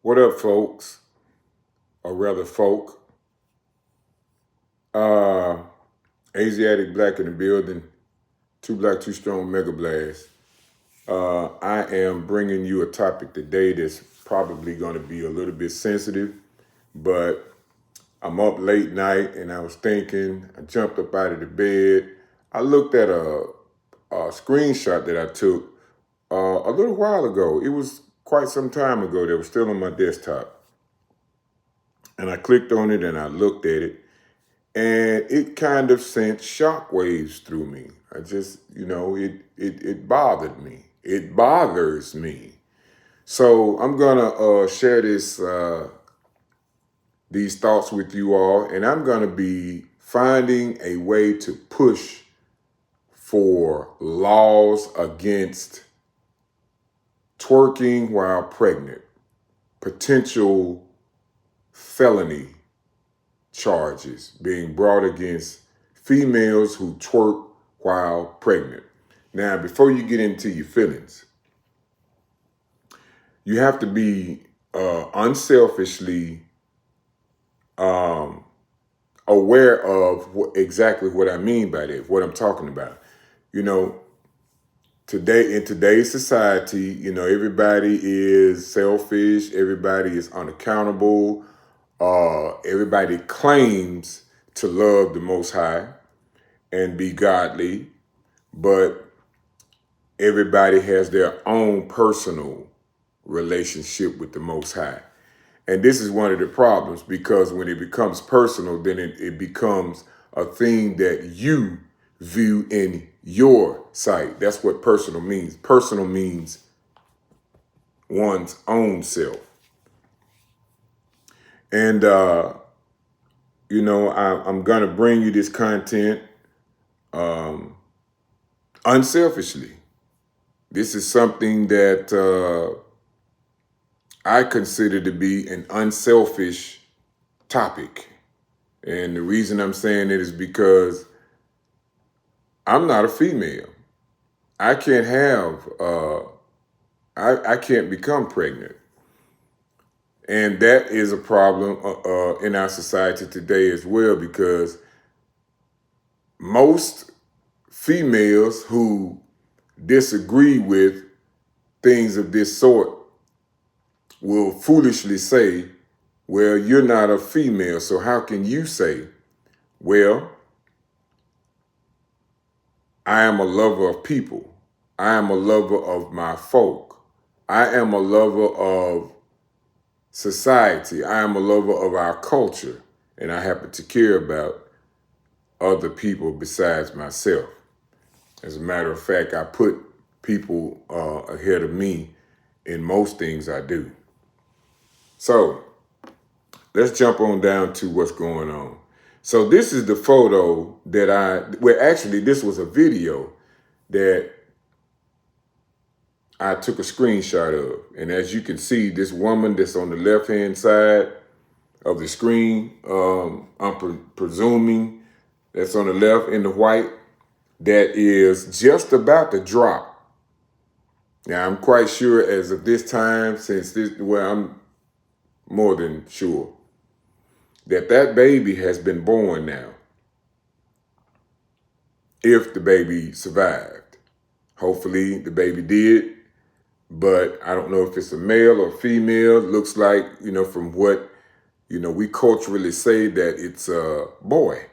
What up, folks? Or rather, folk. Uh, Asiatic Black in the building. Blakk Too Strong Mega-Blast. I am bringing you a topic today that's probably going to be a little bit sensitive, but I'm up late night and I was thinking, I jumped up out of the bed. I looked at a screenshot that I took a little while ago. It was quite some time ago that was still on my desktop. And I clicked on it and I looked at it. And it kind of sent shockwaves through me. I just, it bothered me. It bothers me. So I'm gonna share these thoughts with you all, and I'm gonna be finding a way to push for laws against twerking while pregnant, potential felony charges being brought against females who twerk while pregnant. Now, before you get into your feelings, you have to be unselfishly aware of exactly what I mean by that, what I'm talking about. Today, in today's society, everybody is selfish, everybody is unaccountable, everybody claims to love the Most High and be godly, but everybody has their own personal relationship with the Most High. And this is one of the problems, because when it becomes personal, then it becomes a thing that you view in your sight. That's what personal means. Personal means one's own self. And, I'm going to bring you this content unselfishly. This is something that I consider to be an unselfish topic. And the reason I'm saying it is because I'm not a female. I can't I can't become pregnant. And that is a problem in our society today as well, because most females who disagree with things of this sort will foolishly say, well, you're not a female, so how can you say, well, I am a lover of people. I am a lover of my folk. I am a lover of society. I am a lover of our culture. And I happen to care about other people besides myself. As a matter of fact, I put people ahead of me in most things I do. So let's jump on down to what's going on. So this is the photo that actually this was a video that I took a screenshot of. And as you can see, this woman that's on the left-hand side of the screen, I'm presuming that's on the left in the white, that is just about to drop. Now, I'm quite sure as of this time, I'm more than sure that baby has been born now, if the baby survived. Hopefully the baby did, but I don't know if it's a male or female. Looks like, from what, we culturally say that it's a boy.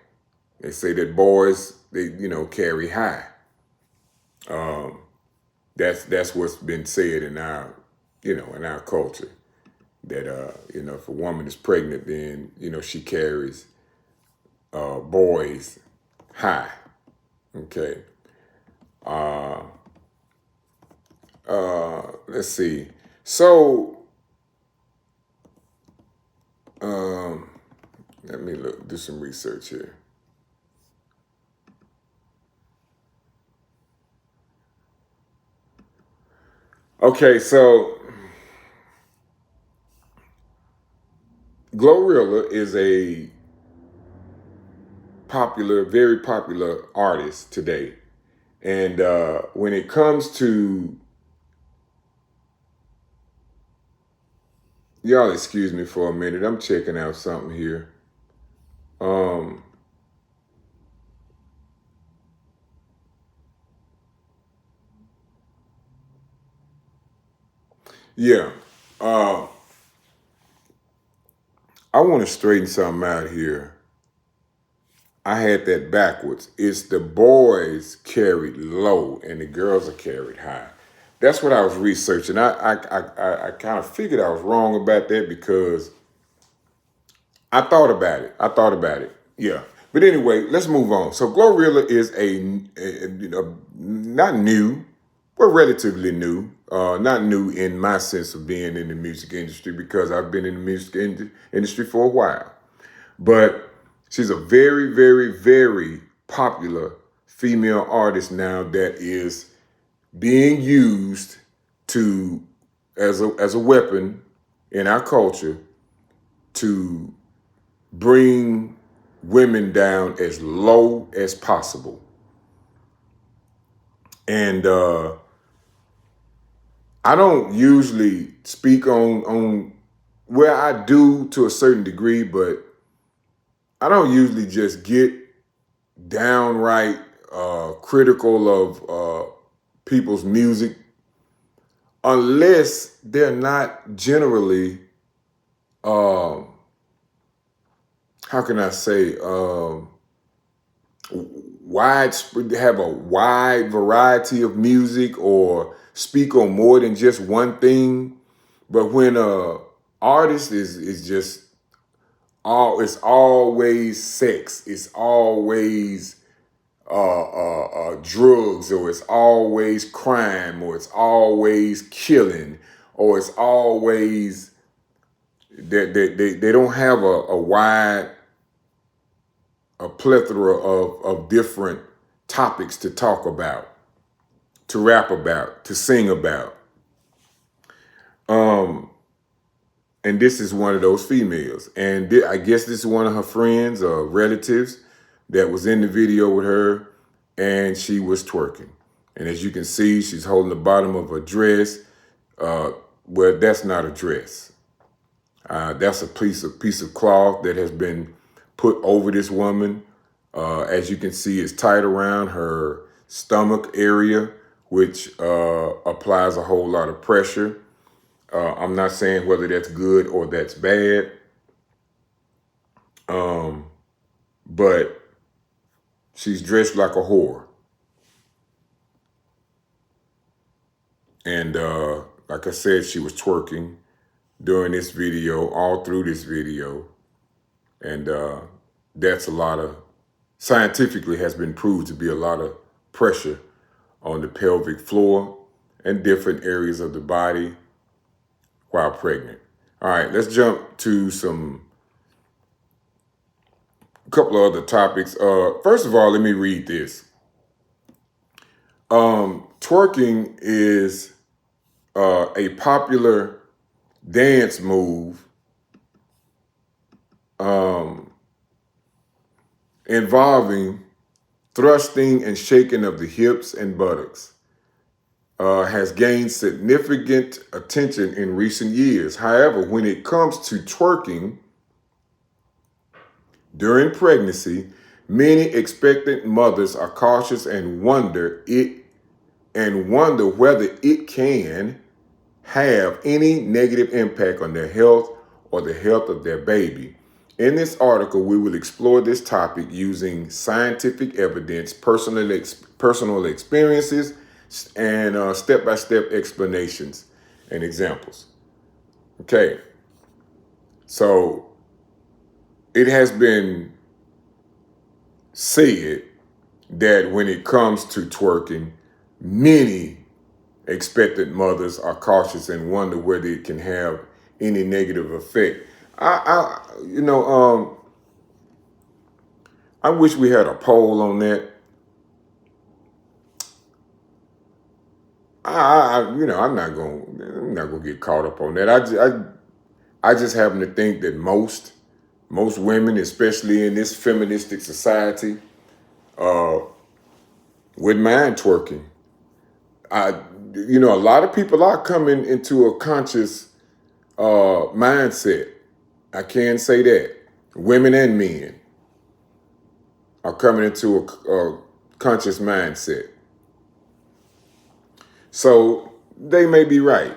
They say that boys, they, carry high. That's what's been said in our, in our culture. That, if a woman is pregnant, then, she carries boys high. Okay. Let's see. So, let me do some research here. Okay, so Glorilla is a very popular artist today. And when it comes to Y'all excuse me for a minute. I'm checking out something here. Um, yeah. Uh, I want to straighten something out here. I had that backwards. It's the boys carried low and the girls are carried high. That's what I was researching. I kind of figured I was wrong about that because I thought about it. I thought about it. Yeah. But anyway, let's move on. So Glorilla is not new, but relatively new. Not new in my sense of being in the music industry because I've been in the music industry for a while. But she's a very, very, very popular female artist now that is being used to as a weapon in our culture to bring women down as low as possible. And I don't usually speak on where I do to a certain degree, but I don't usually just get downright critical of people's music unless they're not generally, how can I say, have a wide variety of music or speak on more than just one thing. But when a artist is just it's always sex, it's always drugs, or it's always crime, or it's always killing, or it's always they don't have a plethora of different topics to talk about, to rap about, to sing about. And this is one of those females. And I guess this is one of her friends or relatives that was in the video with her, and she was twerking. And as you can see, she's holding the bottom of a dress. Well, that's not a dress. That's a piece of cloth that has been put over this woman. As you can see, it's tied around her stomach area, which applies a whole lot of pressure. I'm not saying whether that's good or that's bad, but she's dressed like a whore. And like I said, she was twerking during this video, all through this video. And that's a lot of, scientifically has been proved to be a lot of pressure on the pelvic floor and different areas of the body while pregnant. All right, let's jump to a couple of other topics. First of all, let me read this. Twerking is a popular dance move involving thrusting and shaking of the hips and buttocks. Has gained significant attention in recent years. However, when it comes to twerking during pregnancy, many expectant mothers are cautious and wonder whether it can have any negative impact on their health or the health of their baby. In this article, we will explore this topic using scientific evidence, personal experiences, and step-by-step explanations and examples. Okay, so it has been said that when it comes to twerking, many expectant mothers are cautious and wonder whether it can have any negative effect. I wish we had a poll on that. I'm not gonna get caught up on that. I just happen to think that most women, especially in this feministic society, wouldn't mind twerking. A lot of people are coming into a conscious mindset. I can say that. Women and men are coming into a conscious mindset. So they may be right,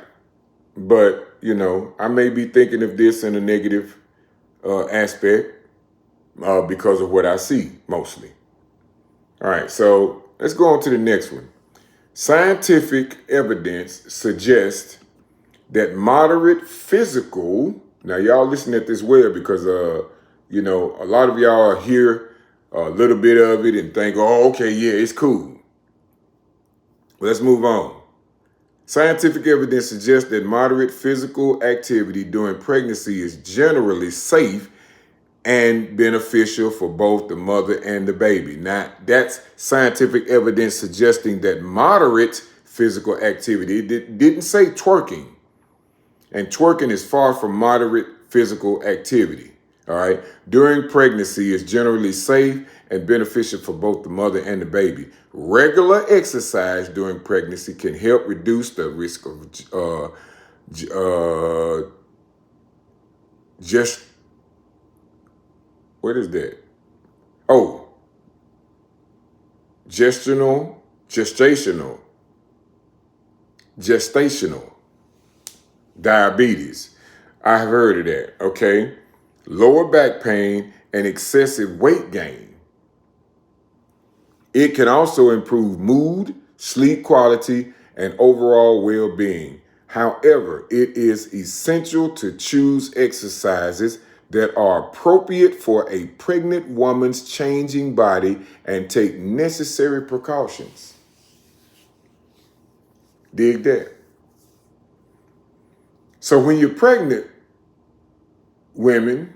but, you know, I may be thinking of this in a negative aspect because of what I see mostly. All right, so let's go on to the next one. Scientific evidence suggests that moderate physical, now y'all listen at this well because, you know, a lot of y'all hear a little bit of it and think, oh, okay, yeah, it's cool. But let's move on. Scientific evidence suggests that moderate physical activity during pregnancy is generally safe and beneficial for both the mother and the baby. Now, that's scientific evidence suggesting that moderate physical activity. It didn't say twerking. And twerking is far from moderate physical activity. All right. During pregnancy is generally safe and beneficial for both the mother and the baby. Regular exercise during pregnancy can help reduce the risk of what is that? Oh, gestational diabetes. I've heard of that, okay? Lower back pain and excessive weight gain. It can also improve mood, sleep quality, and overall well-being. However, it is essential to choose exercises that are appropriate for a pregnant woman's changing body and take necessary precautions. Dig that. So when you're pregnant, women,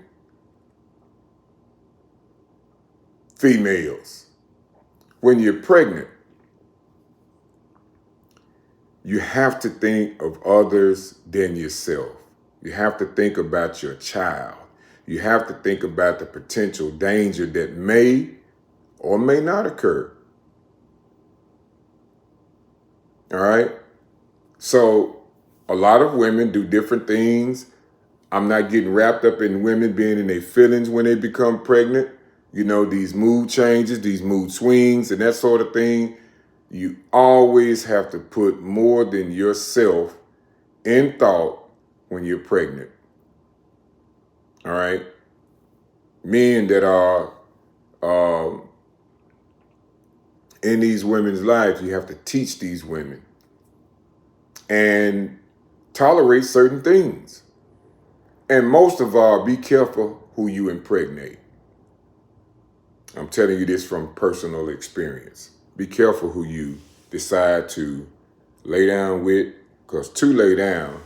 females, when you're pregnant, you have to think of others than yourself. You have to think about your child. You have to think about the potential danger that may or may not occur. All right? So a lot of women do different things. I'm not getting wrapped up in women being in their feelings when they become pregnant. You know, these mood changes, these mood swings, and that sort of thing. You always have to put more than yourself in thought when you're pregnant. All right? Men that are in these women's lives, you have to teach these women and tolerate certain things. And most of all, be careful who you impregnate. I'm telling you this from personal experience. Be careful who you decide to lay down with, because to lay down,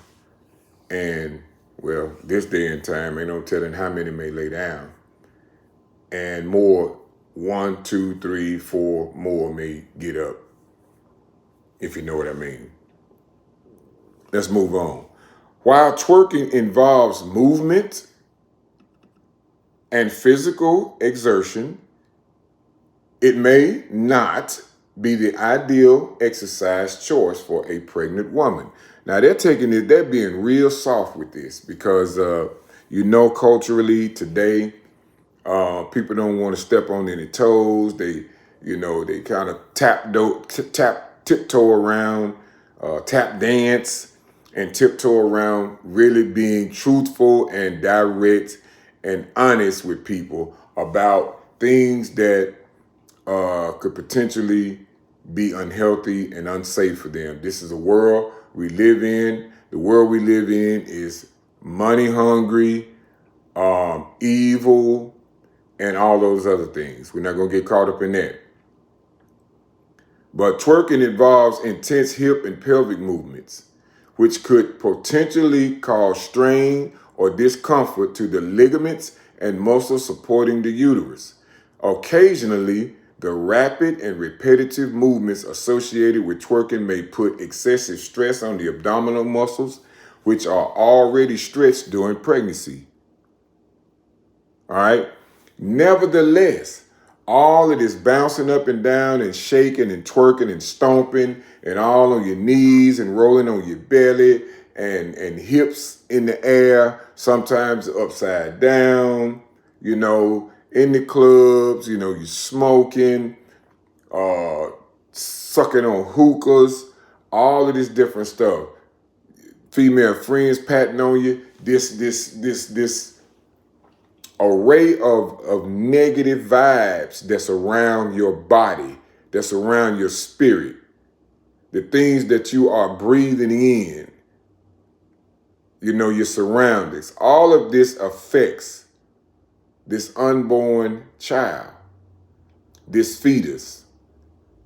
and well, this day and time, ain't no telling how many may lay down. And more, 1, 2, 3, 4 more may get up, if you know what I mean. Let's move on. While twerking involves movement and physical exertion, it may not be the ideal exercise choice for a pregnant woman. Now they're being real soft with this because, you know, culturally today, people don't want to step on any toes. They kind of tiptoe around, tap dance and tiptoe around really being truthful and direct and honest with people about things that could potentially be unhealthy and unsafe for them. This is a world we live in. The world we live in is money hungry, evil, and all those other things. We're not going to get caught up in that. But twerking involves intense hip and pelvic movements, which could potentially cause strain or discomfort to the ligaments and muscles supporting the uterus. Occasionally, the rapid and repetitive movements associated with twerking may put excessive stress on the abdominal muscles, which are already stretched during pregnancy. All right? Nevertheless, all of this bouncing up and down and shaking and twerking and stomping and all on your knees and rolling on your belly and hips in the air, sometimes upside down, you know, in the clubs, you know, you smoking, sucking on hookahs, all of this different stuff. Female friends patting on you, this array of negative vibes that's around your body, that's around your spirit, the things that you are breathing in, you know, your surroundings. All of this affects this unborn child, this fetus,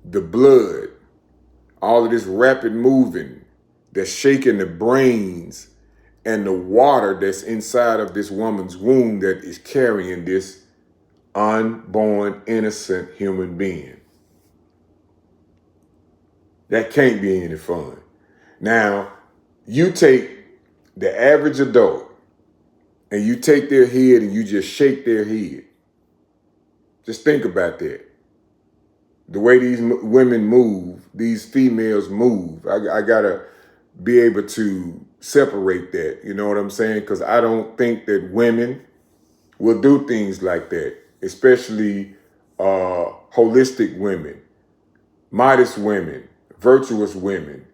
the blood, all of this rapid moving that's shaking the brains and the water that's inside of this woman's womb that is carrying this unborn, innocent human being. That can't be any fun. Now, you take the average adult and you take their head and you just shake their head. Just think about that. The way these women move, these females move, I gotta be able to separate that, you know what I'm saying? Because I don't think that women will do things like that, especially holistic women, modest women, virtuous women,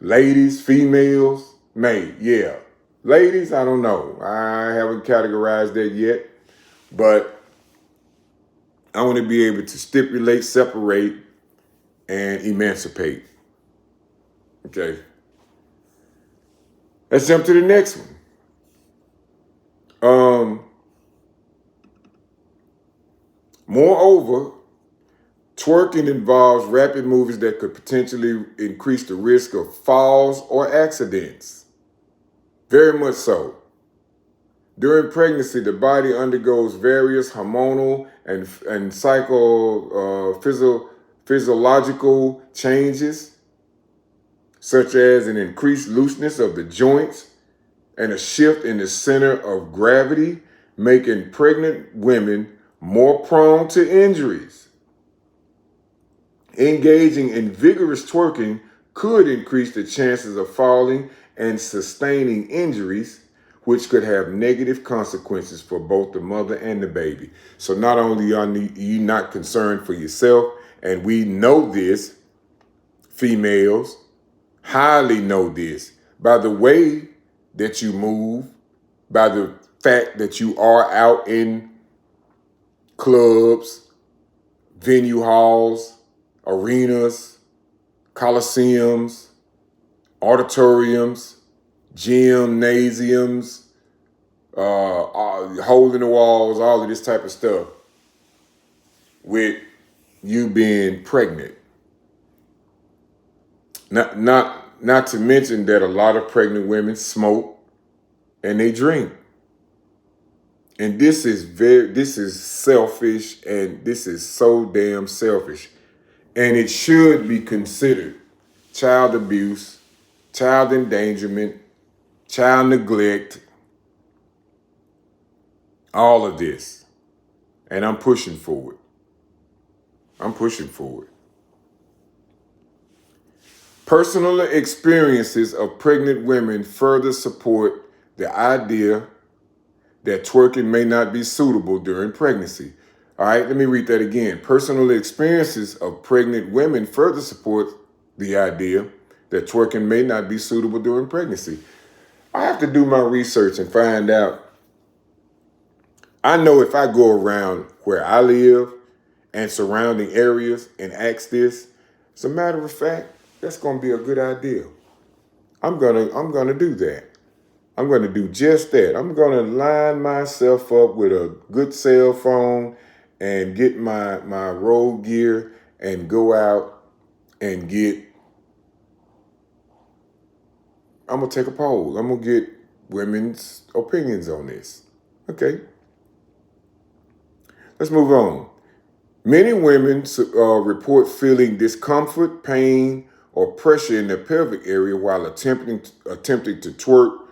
ladies, females, yeah. Ladies, I don't know. I haven't categorized that yet, but I want to be able to stipulate, separate, and emancipate. Okay. Let's jump to the next one. Moreover, twerking involves rapid movements that could potentially increase the risk of falls or accidents. Very much so. During pregnancy, the body undergoes various hormonal and physiological changes, such as an increased looseness of the joints and a shift in the center of gravity, making pregnant women more prone to injuries. Engaging in vigorous twerking could increase the chances of falling and sustaining injuries, which could have negative consequences for both the mother and the baby. So not only are you not concerned for yourself, and we know this, females highly know this, by the way that you move, by the fact that you are out in clubs, venue halls, arenas, coliseums, auditoriums, gymnasiums, hole in the walls, all of this type of stuff, with you being pregnant. Not to mention that a lot of pregnant women smoke and they drink. And this is selfish, and this is so damn selfish. And it should be considered child abuse, child endangerment, child neglect, all of this. And I'm pushing for it. Personal experiences of pregnant women further support the idea that twerking may not be suitable during pregnancy. All right, let me read that again. Personal experiences of pregnant women further support the idea that twerking may not be suitable during pregnancy. I have to do my research and find out. I know if I go around where I live and surrounding areas and ask this, as a matter of fact, that's going to be a good idea. I'm gonna do that. I'm going to do just that. I'm going to line myself up with a good cell phone and get my road gear and go out and I'm going to take a poll. I'm going to get women's opinions on this. Okay. Let's move on. Many women report feeling discomfort, pain, or pressure in their pelvic area while attempting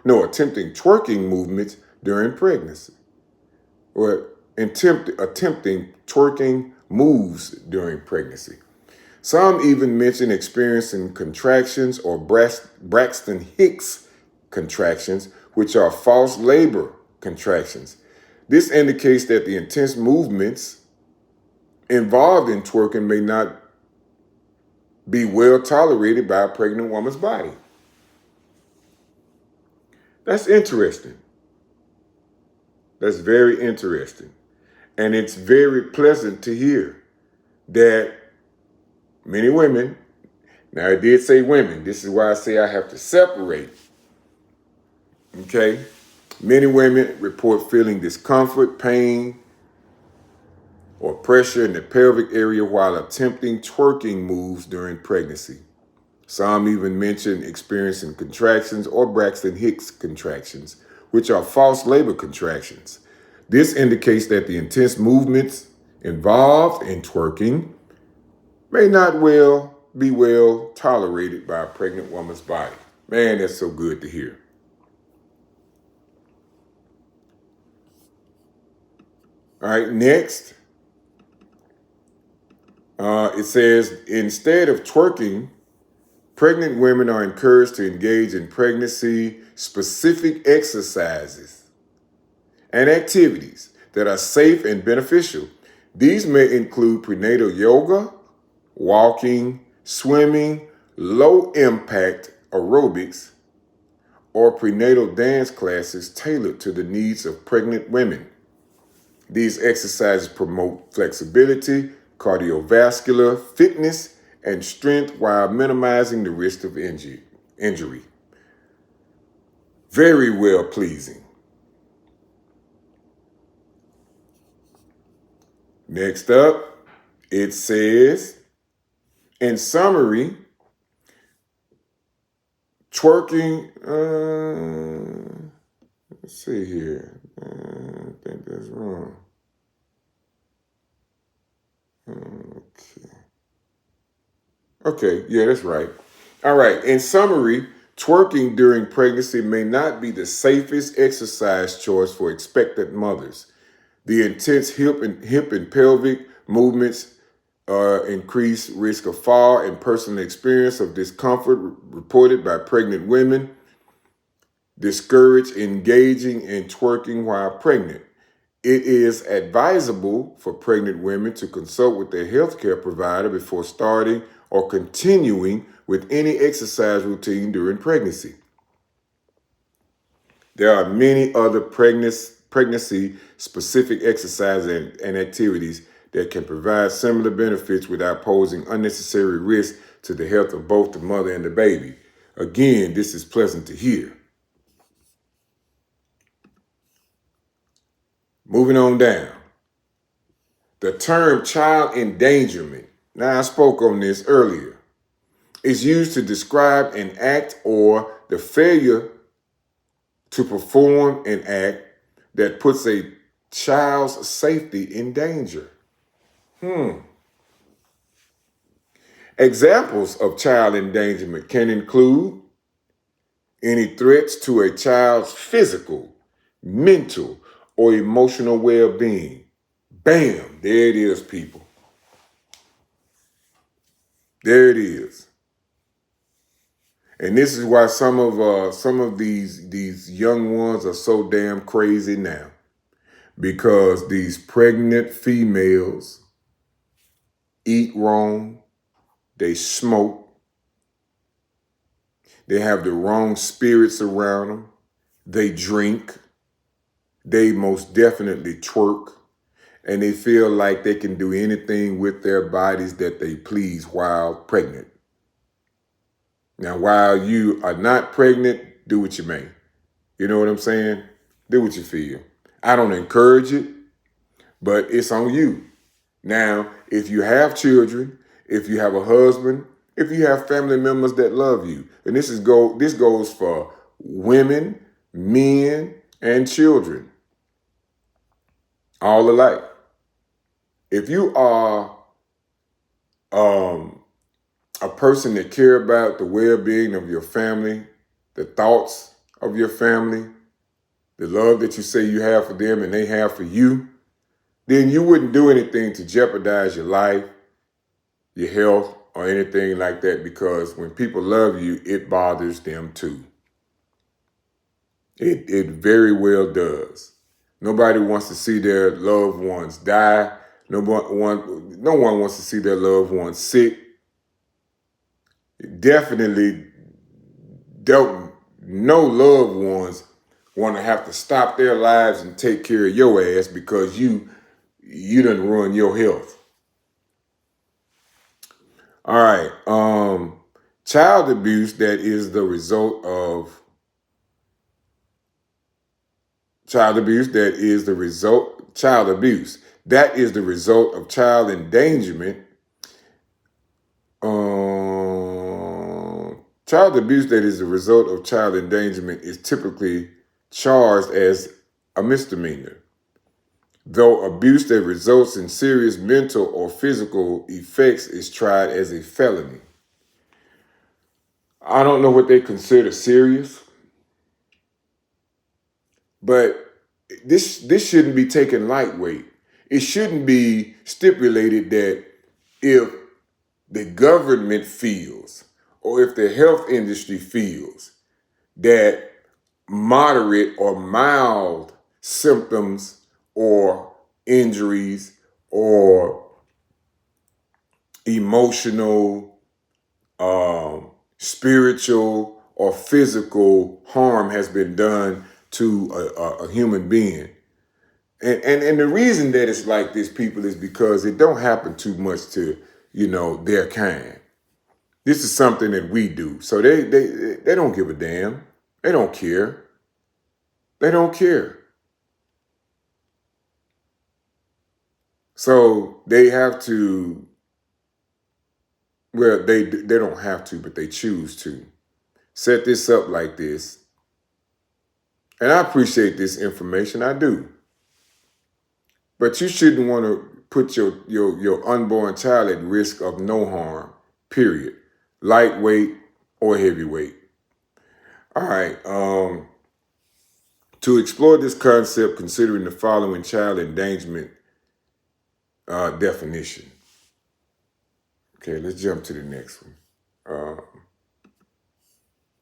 twerking movements during pregnancy, or attempting twerking moves during pregnancy. Some even mention experiencing contractions or Braxton Hicks contractions, which are false labor contractions. This indicates that the intense movements involved in twerking may not be well tolerated by a pregnant woman's body. That's interesting. That's very interesting. And it's very pleasant to hear that many women, now I did say women, this is why I say I have to separate, okay? Many women report feeling discomfort, pain, or pressure in the pelvic area while attempting twerking moves during pregnancy. Some even mention experiencing contractions or Braxton Hicks contractions, which are false labor contractions. This indicates that the intense movements involved in twerking may not be well tolerated by a pregnant woman's body. Man, that's so good to hear. All right, next, it says, instead of twerking, pregnant women are encouraged to engage in pregnancy-specific exercises and activities that are safe and beneficial. These may include prenatal yoga, walking, swimming, low-impact aerobics, or prenatal dance classes tailored to the needs of pregnant women. These exercises promote flexibility, cardiovascular fitness, and strength while minimizing the risk of injury. Very well pleasing. Next up, it says, in summary, twerking, let's see here. I think that's wrong. Okay, yeah, that's right. All right, in summary, twerking during pregnancy may not be the safest exercise choice for expectant mothers. The intense hip and pelvic movements increase risk of fall and personal experience of discomfort reported by pregnant women. Discourage engaging in twerking while pregnant. It is advisable for pregnant women to consult with their healthcare provider before starting or continuing with any exercise routine during pregnancy. There are many other pregnancy-specific exercises and activities that can provide similar benefits without posing unnecessary risk to the health of both the mother and the baby. Again, this is pleasant to hear. Moving on down. The term child endangerment, now I spoke on this earlier, is used to describe an act or the failure to perform an act that puts a child's safety in danger. Examples of child endangerment can include any threats to a child's physical, mental, or emotional well-being. Bam, there it is, people. There it is. And this is why some of these young ones are so damn crazy now. Because these pregnant females eat wrong, they smoke, they have the wrong spirits around them, they drink, they most definitely twerk, and they feel like they can do anything with their bodies that they please while pregnant. Now, while you are not pregnant, do what you may. You know what I'm saying? Do what you feel. I don't encourage it, but it's on you. Now, if you have children, if you have a husband, if you have family members that love you, and this goes for women, men, and children, all alike. If you are a person that care about the well-being of your family, the thoughts of your family, the love that you say you have for them and they have for you, then you wouldn't do anything to jeopardize your life, your health, or anything like that, because when people love you, it bothers them too. It very well does. Nobody wants to see their loved ones die. No one wants to see their loved ones sick. Definitely don't. No loved ones want to have to stop their lives and take care of your ass because you done ruin your health. All right. Child abuse that is the result of child abuse that is the result child abuse that is the result of child endangerment. Child abuse that is the result of child endangerment is typically charged as a misdemeanor, though abuse that results in serious mental or physical effects is tried as a felony. I don't know what they consider serious, but this shouldn't be taken lightweight. It shouldn't be stipulated that if the government feels or if the health industry feels that moderate or mild symptoms or injuries or emotional, spiritual, or physical harm has been done to a human being. And the reason that it's like this, people, is because it don't happen too much to, their kind. This is something that we do. So they don't give a damn. They don't care. They don't care. So they have to, well, they don't have to, but they choose to set this up like this. And I appreciate this information. I do. But you shouldn't want to put your unborn child at risk of no harm, period. Lightweight or heavyweight. All right. To explore this concept, considering the following child endangerment definition. Okay, let's jump to the next one.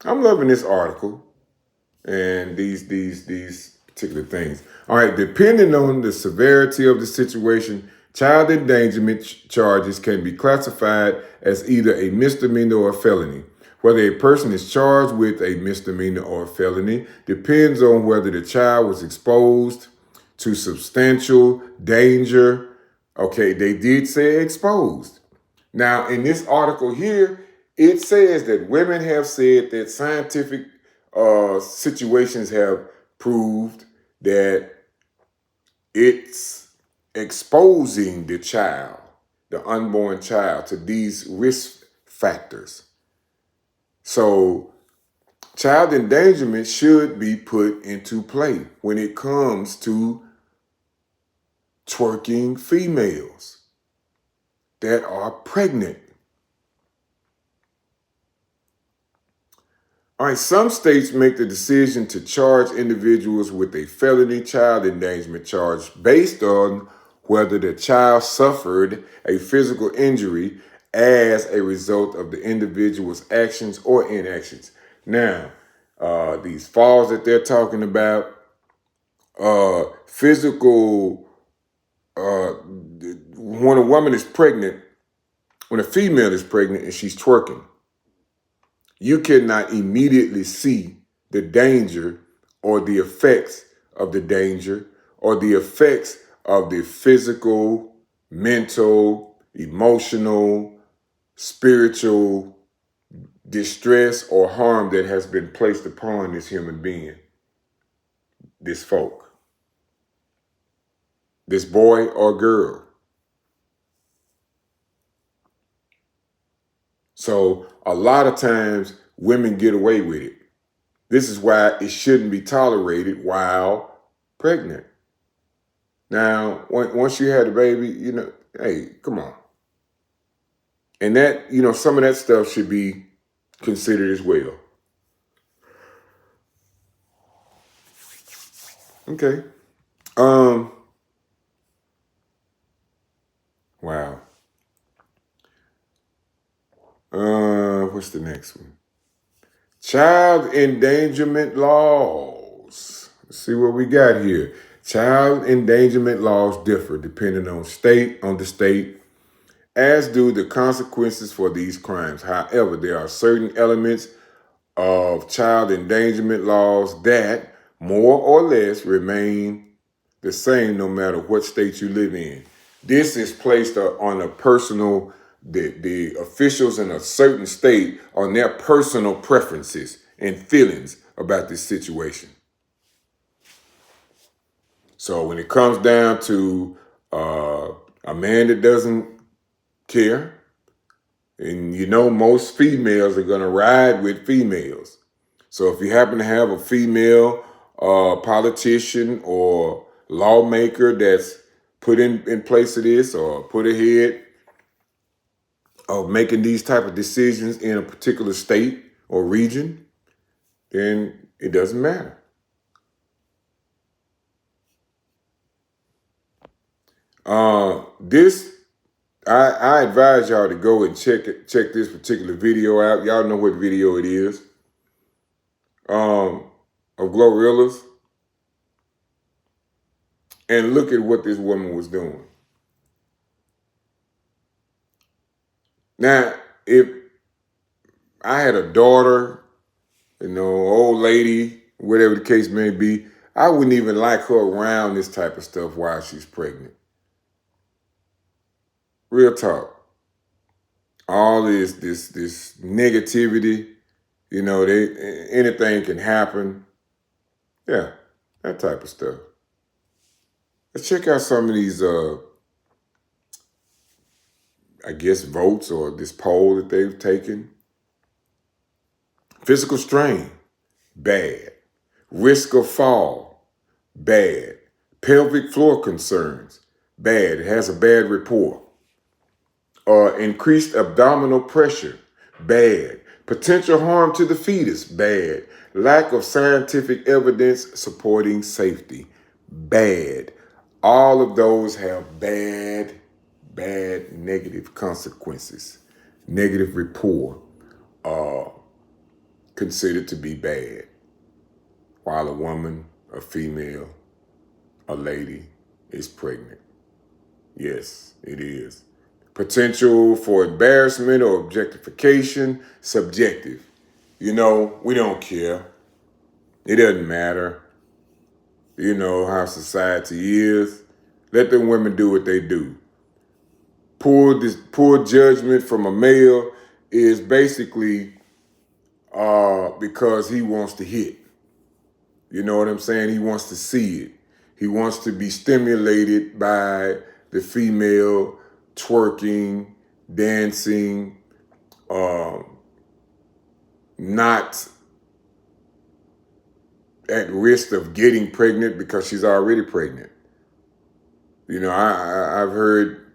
I'm loving this article and these particular things. All right, depending on the severity of the situation, child endangerment charges can be classified as either a misdemeanor or a felony. Whether a person is charged with a misdemeanor or a felony depends on whether the child was exposed to substantial danger. Okay, they did say exposed. Now, in this article here, it says that women have said that scientific situations have proved that it's exposing the child, the unborn child, to these risk factors. So child endangerment should be put into play when it comes to twerking females that are pregnant. All right, some states make the decision to charge individuals with a felony child endangerment charge based on whether the child suffered a physical injury as a result of the individual's actions or inactions. Now, these falls that they're talking about, physical, when a woman is pregnant, when a female is pregnant and she's twerking, you cannot immediately see the danger or the effects of the danger or the effects of the physical, mental, emotional, spiritual distress or harm that has been placed upon this human being, this folk, this boy or girl. So a lot of times women get away with it. This is why it shouldn't be tolerated while pregnant. Now, once you had a baby, hey, come on. And that, some of that stuff should be considered as well. Okay. Wow. What's the next one? Child endangerment laws. see what we got here. Child endangerment laws differ depending on the state, as do the consequences for these crimes. However, there are certain elements of child endangerment laws that more or less remain the same no matter what state you live in. This is placed on a personal, the officials in a certain state on their personal preferences and feelings about this situation. So when it comes down to a man that doesn't care, and you know most females are going to ride with females. So if you happen to have a female politician or lawmaker that's put in place of this or put ahead of making these type of decisions in a particular state or region, then it doesn't matter. I advise y'all to go and check this particular video out. Y'all know what video it is. Of Glorilla's. And look at what this woman was doing. Now, if I had a daughter, old lady, whatever the case may be, I wouldn't even like her around this type of stuff while she's pregnant. Real talk. All this negativity, anything can happen. Yeah, that type of stuff. Let's check out some of these, votes or this poll that they've taken. Physical strain, bad. Risk of fall, bad. Pelvic floor concerns, bad. It has a bad report. Increased abdominal pressure, bad. Potential harm to the fetus, bad. Lack of scientific evidence supporting safety, bad. All of those have bad negative consequences. Negative rapport, considered to be bad. While a woman, a female, a lady is pregnant. Yes, it is. Potential for embarrassment or objectification, subjective. We don't care. It doesn't matter. You know how society is. Let them women do what they do. Poor judgment from a male is basically because he wants to hit. You know what I'm saying? He wants to see it. He wants to be stimulated by the female twerking, dancing, not at risk of getting pregnant because she's already pregnant. I've heard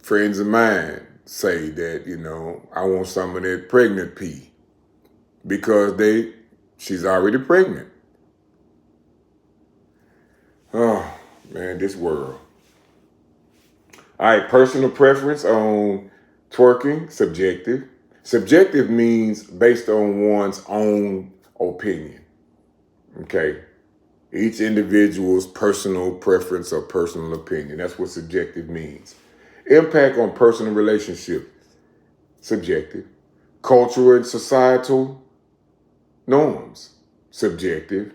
friends of mine say that, I want some of that pregnant pee because she's already pregnant. Oh, man, this world. All right, personal preference on twerking, subjective. Subjective means based on one's own opinion, okay? Each individual's personal preference or personal opinion. That's what subjective means. Impact on personal relationship, subjective. Cultural and societal norms, subjective.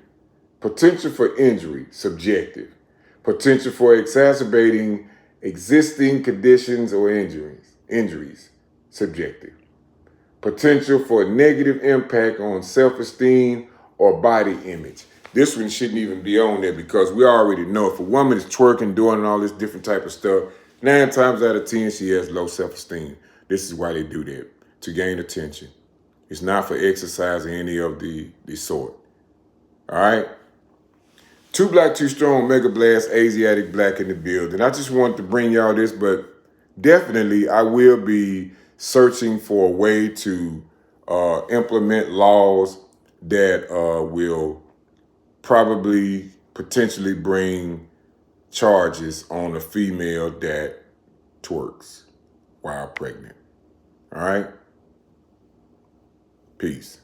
Potential for injury, subjective. Potential for exacerbating existing conditions or injuries, subjective. Potential for negative impact on self-esteem or body image. This one shouldn't even be on there because we already know if a woman is twerking, doing all this different type of stuff, 9 times out of 10, she has low self-esteem. This is why they do that, to gain attention. It's not for exercise or any of the sort. All right? Blakk Too Strong Mega-Blast, Asiatic Black in the building. I just wanted to bring y'all this, but definitely I will be searching for a way to implement laws that will probably potentially bring charges on a female that twerks while pregnant. All right? Peace.